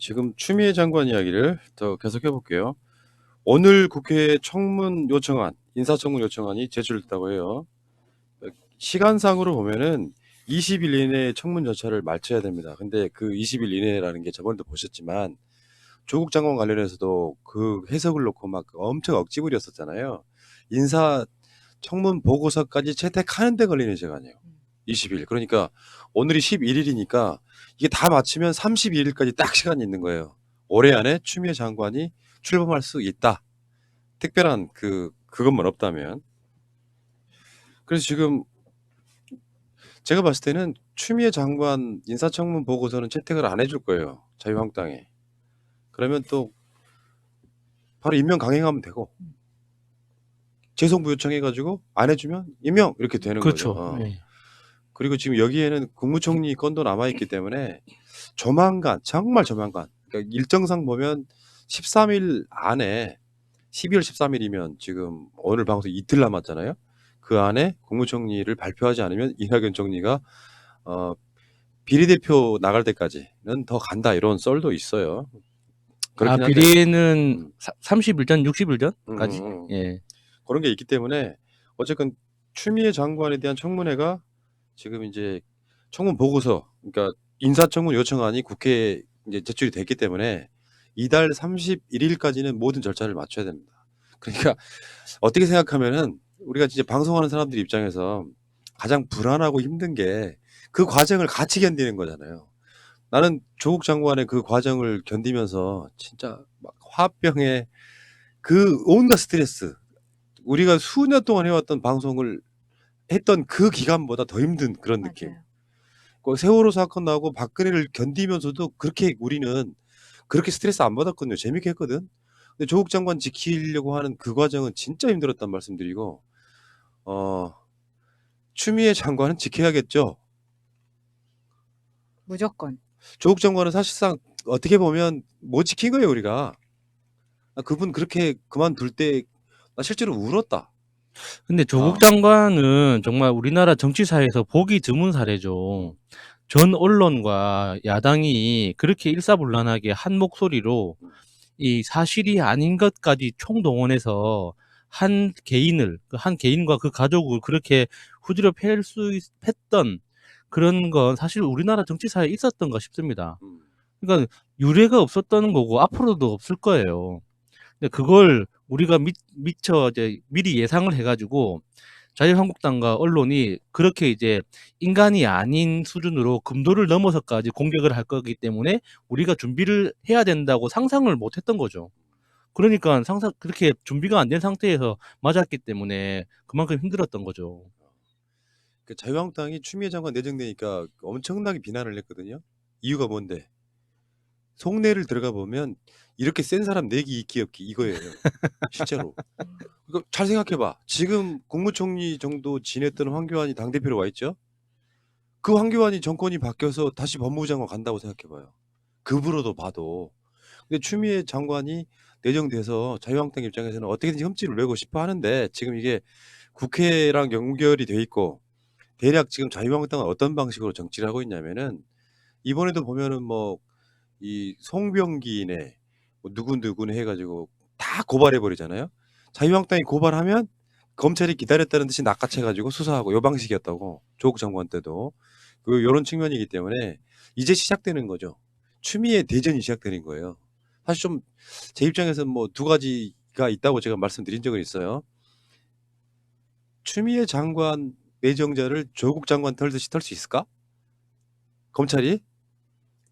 지금 추미애 장관 이야기를 더 계속해 볼게요. 오늘 국회에 청문 요청안, 인사청문 요청안이 제출됐다고 해요. 시간상으로 보면은 20일 이내에 청문 절차를 마쳐야 됩니다. 근데 그 20일 이내라는 게 저번에도 보셨지만 조국 장관 관련해서도 그 해석을 놓고 막 엄청 억지 부렸었잖아요. 인사 청문 보고서까지 채택하는 데 걸리는 시간이에요. 20일. 그러니까 오늘이 11일이니까 이게 다 마치면 31일까지 딱 시간이 있는 거예요. 올해 안에 추미애 장관이 출범할 수 있다. 특별한 그것만 없다면. 그래서 지금 제가 봤을 때는 추미애 장관 인사청문 보고서는 채택을 안 해줄 거예요. 자유한국당에. 그러면 또 바로 임명 강행하면 되고 재송부 요청해가지고 안 해주면 임명 이렇게 되는 거죠. 그렇죠. 네. 그리고 지금 여기에는 국무총리 건도 남아있기 때문에 조만간, 정말 조만간, 그러니까 일정상 보면 13일 안에 12월 13일이면 지금 오늘 방송 이틀 남았잖아요. 그 안에 국무총리를 발표하지 않으면 이낙연 총리가 비례대표 나갈 때까지는 더 간다 이런 썰도 있어요. 그렇긴 한데 비례는 30일 전, 60일 전까지? 예. 그런 게 있기 때문에 어쨌든 추미애 장관에 대한 청문회가 지금 이제 청문 보고서, 그러니까 인사청문 요청안이 국회에 이제 제출이 됐기 때문에 이달 31일까지는 모든 절차를 마쳐야 됩니다. 그러니까 어떻게 생각하면은 우리가 진짜 방송하는 사람들 입장에서 가장 불안하고 힘든 게 그 과정을 같이 견디는 거잖아요. 나는 조국 장관의 그 과정을 견디면서 진짜 막 화병에 그 온갖 스트레스, 우리가 수년 동안 해왔던 방송을 했던 그 기간보다 더 힘든 그런 느낌. 맞아요. 그 세월호 사건 나고 박근혜를 견디면서도 그렇게 우리는 그렇게 스트레스 안 받았거든요. 재밌게 했거든. 근데 조국 장관 지키려고 하는 그 과정은 진짜 힘들었단 말씀드리고, 추미애 장관은 지켜야겠죠. 무조건. 조국 장관은 사실상 어떻게 보면 못 지킨 거예요, 우리가. 그분 그렇게 그만둘 때 나 실제로 울었다. 근데 조국 장관은 정말 우리나라 정치사에서 보기 드문 사례죠. 전 언론과 야당이 그렇게 일사불란하게 한 목소리로 이 사실이 아닌 것까지 총동원해서 한 개인과 그 가족을 그렇게 후드려 팰 수 했던 그런 건 사실 우리나라 정치사에 있었던가 싶습니다. 그러니까 유례가 없었던 거고 앞으로도 없을 거예요. 근데 그걸 우리가 미처 이제 미리 예상을 해가지고 자유한국당과 언론이 그렇게 이제 인간이 아닌 수준으로 금도를 넘어서까지 공격을 할 거기 때문에 우리가 준비를 해야 된다고 상상을 못 했던 거죠. 그러니까 그렇게 준비가 안 된 상태에서 맞았기 때문에 그만큼 힘들었던 거죠. 그 자유한국당이 추미애 장관 내정되니까 엄청나게 비난을 했거든요. 이유가 뭔데? 속내를 들어가 보면 이렇게 센 사람 내기 있기 없기 이거예요. 실제로. 그러니까 잘 생각해봐. 지금 국무총리 정도 지냈던 황교안이 당대표로 와 있죠? 그 황교안이 정권이 바뀌어서 다시 법무부 장관 간다고 생각해봐요. 급으로도 봐도. 근데 추미애 장관이 내정돼서 자유한국당 입장에서는 어떻게든지 흠집을 내고 싶어 하는데 지금 이게 국회랑 연결이 돼 있고 대략 지금 자유한국당은 어떤 방식으로 정치를 하고 있냐면은 이번에도 보면은 뭐 이 송병기네 뭐 누구누구네 해가지고 다 고발해 버리잖아요. 자유한국당이 고발하면 검찰이 기다렸다는 듯이 낚아채가지고 수사하고 요 방식이었다고 조국 장관 때도 요런 측면이기 때문에 이제 시작되는 거죠. 추미애 대전이 시작되는 거예요. 사실 좀 제 입장에서는 뭐 두 가지가 있다고 제가 말씀드린 적은 있어요. 추미애 장관 내정자를 조국 장관 털듯이 털 수 있을까? 검찰이?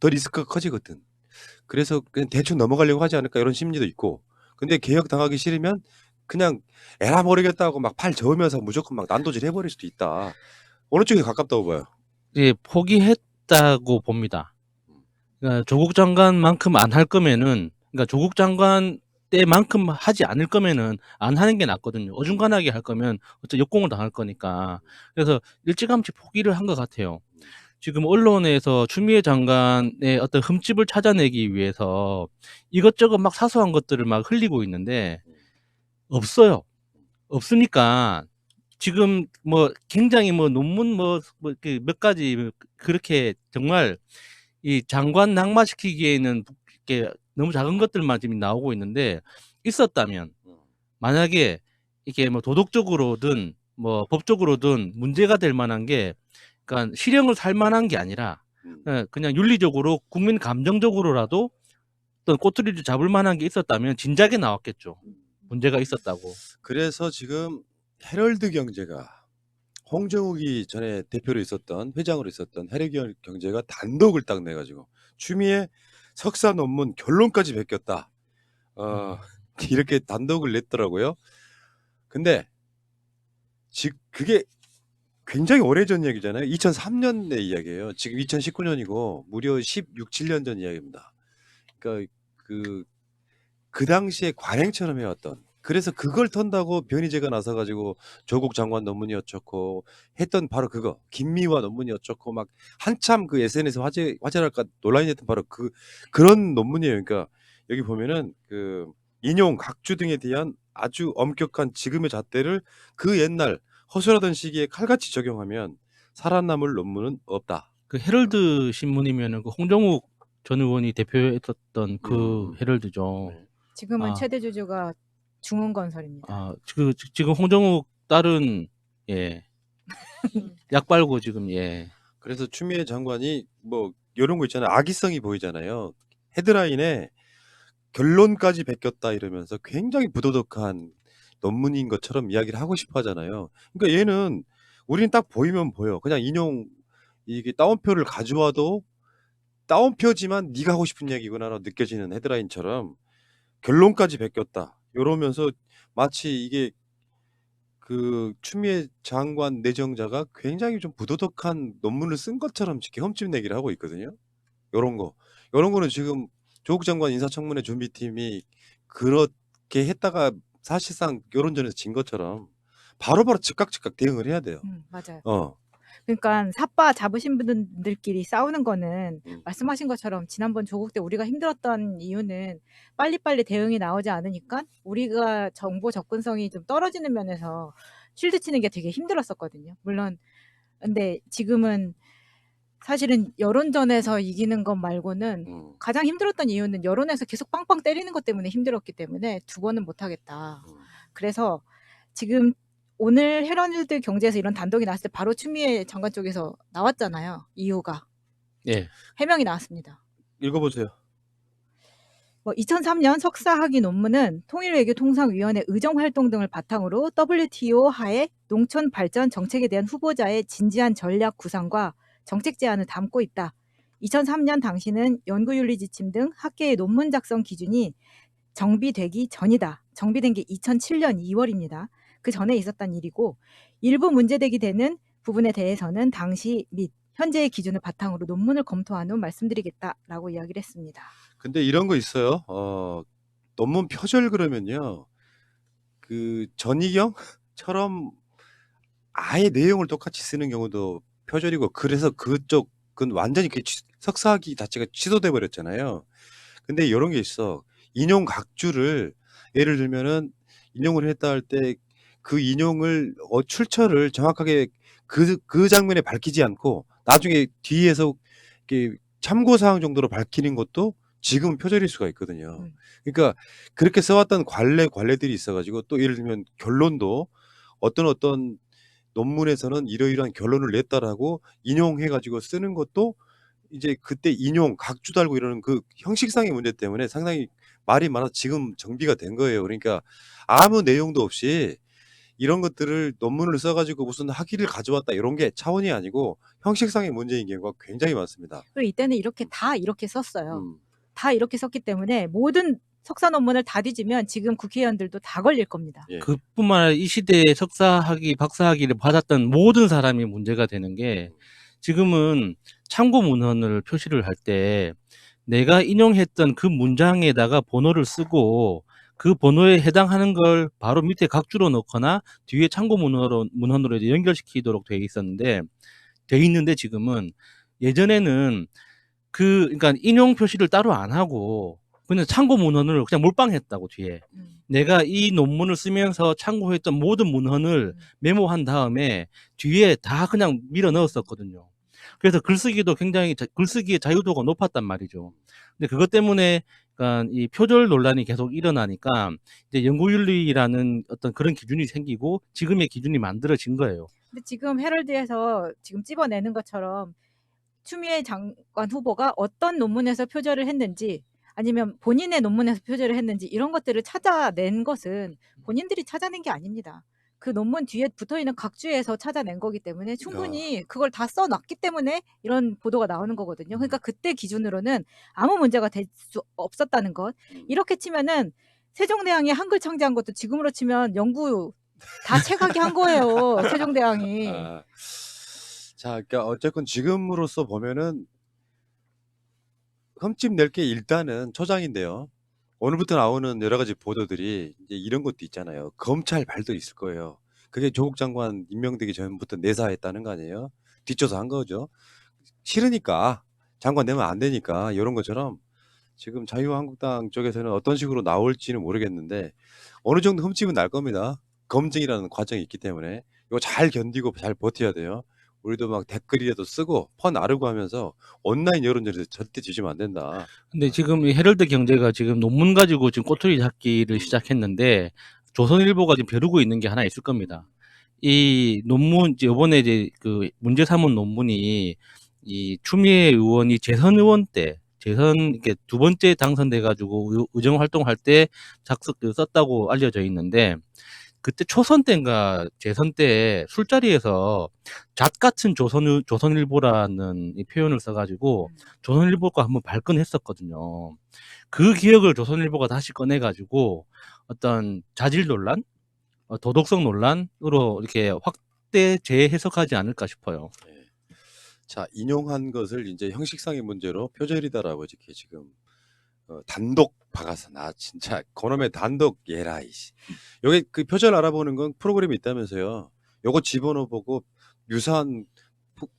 더 리스크가 커지거든. 그래서 그냥 대충 넘어가려고 하지 않을까 이런 심리도 있고. 근데 개혁 당하기 싫으면 그냥 에라 모르겠다고 막 팔 저으면서 무조건 막 난도질 해버릴 수도 있다. 어느 쪽이 가깝다고 봐요? 이제 포기했다고 봅니다. 그러니까 조국 장관만큼 안 할 거면은, 그러니까 조국 장관 때만큼 하지 않을 거면은 안 하는 게 낫거든요. 어중간하게 할 거면 어차피 역공을 당할 거니까. 그래서 일찌감치 포기를 한 것 같아요. 지금 언론에서 추미애 장관의 어떤 흠집을 찾아내기 위해서 이것저것 막 사소한 것들을 막 흘리고 있는데 없어요. 없으니까 지금 뭐 굉장히 뭐 논문 몇 가지 그렇게 정말 이 장관 낙마시키기에는 이렇게 너무 작은 것들만 지금 나오고 있는데 있었다면 만약에 이게 뭐 도덕적으로든 뭐 법적으로든 문제가 될 만한 게 그러니까 실형을 살 만한 게 아니라 그냥 윤리적으로 국민 감정적으로라도 어떤 꼬투리를 잡을 만한 게 있었다면 진작에 나왔겠죠. 문제가 있었다고. 그래서 지금 헤럴드 경제가 홍정욱이 전에 대표로 있었던 회장으로 있었던 헤럴드 경제가 단독을 딱 내가지고 추미애 석사 논문 결론까지 베꼈다. 이렇게 단독을 냈더라고요. 근데 그게 굉장히 오래전 얘기잖아요. 2003년의 이야기예요. 지금 2019년이고 무려 16, 7년 전 이야기입니다. 그러니까 그 당시에 관행처럼 해왔던. 그래서 그걸 턴다고 변희재가 나서가지고 조국 장관 논문이 어쩌고 했던 바로 그거 김미화 논문이 어쩌고 막 한참 그 SNS 화제랄까 논란이 됐던 바로 그런 논문이에요. 그러니까 여기 보면은 그 인용 각주 등에 대한 아주 엄격한 지금의 잣대를 그 옛날 허술하던 시기에 칼같이 적용하면 살아남을 논문은 없다. 그 헤럴드 신문이면은 그 홍정욱 전 의원이 대표했었던 그 헤럴드죠. 네. 지금은 아. 최대 주주가 중흥건설입니다. 아, 지금 홍정욱 딸은 예. 약 빨고 지금 예. 그래서 추미애 장관이 뭐 이런 거 있잖아요. 악의성이 보이잖아요. 헤드라인에 결론까지 베꼈다 이러면서 굉장히 부도덕한 논문인 것처럼 이야기를 하고 싶어 하잖아요. 그러니까 얘는 우리는 딱 보이면 보여. 그냥 이게 따옴표를 가져와도 따옴표지만 네가 하고 싶은 얘기구나라고 느껴지는 헤드라인처럼 결론까지 베꼈다. 이러면서 마치 이게 그 추미애 장관 내정자가 굉장히 좀 부도덕한 논문을 쓴 것처럼 이렇게 흠집 내기를 하고 있거든요. 요런 거는 지금 조국 장관 인사청문회 준비팀이 그렇게 했다가 사실상 여론전에서 진 것처럼 바로바로 즉각 대응을 해야 돼요. 맞아요. 그러니까 삿바 잡으신 분들끼리 싸우는 거는 말씀하신 것처럼 지난번 조국 때 우리가 힘들었던 이유는 빨리빨리 대응이 나오지 않으니까 우리가 정보 접근성이 좀 떨어지는 면에서 쉴드 치는 게 되게 힘들었었거든요. 물론 근데 지금은 사실은 여론전에서 이기는 것 말고는 가장 힘들었던 이유는 여론에서 계속 빵빵 때리는 것 때문에 힘들었기 때문에 두 번은 못하겠다. 그래서 지금 오늘 헤럴드 경제에서 이런 단독이 나왔을 때 바로 추미애 장관 쪽에서 나왔잖아요. 이유가. 예. 해명이 나왔습니다. 읽어보세요. 2003년 석사학위 논문은 통일외교통상위원회 의정활동 등을 바탕으로 WTO 하에 농촌 발전 정책에 대한 후보자의 진지한 전략 구상과 정책 제안을 담고 있다. 2003년 당시는 연구윤리 지침 등 학계의 논문 작성 기준이 정비되기 전이다. 정비된 게 2007년 2월입니다. 그 전에 있었던 일이고 일부 문제되게 되는 부분에 대해서는 당시 및 현재의 기준을 바탕으로 논문을 검토한 후 말씀드리겠다라고 이야기를 했습니다. 근데 이런 거 있어요. 논문 표절 그러면요. 그 전희경처럼 아예 내용을 똑같이 쓰는 경우도 표절이고 그래서 그쪽은 완전히 그 석사학위 자체가 취소돼 버렸잖아요. 근데 이런 게 있어. 인용 각주를 예를 들면은 인용을 했다 할 때 그 인용을 출처를 정확하게 그 장면에 밝히지 않고 나중에 뒤에서 이렇게 참고 사항 정도로 밝히는 것도 지금 표절일 수가 있거든요. 그러니까 그렇게 써왔던 관례들이 있어가지고 또 예를 들면 결론도 어떤 논문에서는 이러이러한 결론을 냈다라고 인용해가지고 쓰는 것도 이제 그때 인용 각주 달고 이러는 그 형식상의 문제 때문에 상당히 말이 많아서 지금 정비가 된 거예요. 그러니까 아무 내용도 없이 이런 것들을 논문을 써가지고 무슨 학위를 가져왔다 이런 게 차원이 아니고 형식상의 문제인 경우가 굉장히 많습니다. 그리고 이때는 다 이렇게 썼어요. 다 이렇게 썼기 때문에 모든 석사 논문을 다 뒤지면 지금 국회의원들도 다 걸릴 겁니다. 예. 그뿐만 아니라 이 시대에 석사학위, 박사학위를 받았던 모든 사람이 문제가 되는 게 지금은 참고 문헌을 표시를 할 때 내가 인용했던 그 문장에다가 번호를 쓰고 그 번호에 해당하는 걸 바로 밑에 각주로 넣거나 뒤에 참고 문헌으로 이제 연결시키도록 돼 있는데 지금은 예전에는 그러니까 인용 표시를 따로 안 하고 그냥 참고 문헌을 그냥 몰빵했다고 뒤에 내가 이 논문을 쓰면서 참고했던 모든 문헌을 메모한 다음에 뒤에 다 그냥 밀어 넣었었거든요. 그래서 글쓰기도 굉장히 글쓰기의 자유도가 높았단 말이죠. 근데 그것 때문에 그러니까 이 표절 논란이 계속 일어나니까 이제 연구윤리라는 어떤 그런 기준이 생기고 지금의 기준이 만들어진 거예요. 근데 지금 헤럴드에서 지금 찝어내는 것처럼 추미애 장관 후보가 어떤 논문에서 표절을 했는지 아니면 본인의 논문에서 표절을 했는지 이런 것들을 찾아낸 것은 본인들이 찾아낸 게 아닙니다. 그 논문 뒤에 붙어있는 각주에서 찾아낸 거기 때문에 충분히 그걸 다 써놨기 때문에 이런 보도가 나오는 거거든요. 그러니까 그때 기준으로는 아무 문제가 될 수 없었다는 것. 이렇게 치면은 세종대왕이 한글 창제한 것도 지금으로 치면 연구 다 채가게 한 거예요. 세종대왕이. 아, 자, 그러니까 어쨌건 지금으로서 보면은 흠집 낼 게 일단은 초장인데요. 오늘부터 나오는 여러 가지 보도들이 이제 이런 것도 있잖아요. 검찰 발도 있을 거예요. 그게 조국 장관 임명되기 전부터 내사했다는 거 아니에요? 뒷조사 한 거죠. 싫으니까 장관 내면 안 되니까 이런 것처럼 지금 자유한국당 쪽에서는 어떤 식으로 나올지는 모르겠는데 어느 정도 흠집은 날 겁니다. 검증이라는 과정이 있기 때문에 이거 잘 견디고 잘 버텨야 돼요. 우리도 막 댓글이라도 쓰고 퍼 나르고 하면서 온라인 여론전에서 절대 지지면 안 된다. 근데 지금 이 헤럴드 경제가 지금 논문 가지고 지금 꼬투리 잡기를 시작했는데 조선일보가 지금 벼르고 있는 게 하나 있을 겁니다. 이 논문 이번에 이제 그 문제 삼은 논문이 이 추미애 의원이 재선 의원 때 재선 이렇게 두 번째 당선돼 가지고 의정 활동할 때 썼다고 알려져 있는데 그때 초선 때인가 재선 때 술자리에서 잣 같은 조선일보라는 이 표현을 써가지고 조선일보가 한번 발끈했었거든요. 그 기억을 조선일보가 다시 꺼내가지고 어떤 자질 논란, 도덕성 논란으로 이렇게 확대 재해석하지 않을까 싶어요. 예. 자, 인용한 것을 이제 형식상의 문제로 표절이다라고 이렇게 지금 단독 박아서 나 진짜 그놈의 단독 예라 이씨. 여기 그 표절 알아보는 건 프로그램이 있다면서요. 요거 집어넣어보고 유사한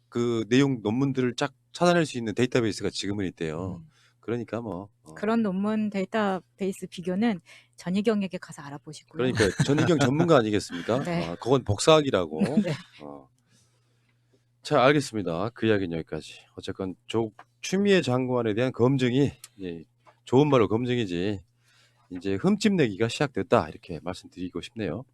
그 내용 논문들을 쫙 찾아낼 수 있는 데이터베이스가 지금은 있대요. 그러니까 뭐 그런 논문 데이터베이스 비교는 전희경에게 가서 알아보시고요. 그러니까 전희경 전문가 아니겠습니까? 네. 그건 복사학이라고. 네. 자, 알겠습니다. 그 이야기는 여기까지. 어쨌건 추미애 장관에 대한 검증이 좋은 말로 검증이지 이제 흠집 내기가 시작됐다 이렇게 말씀드리고 싶네요.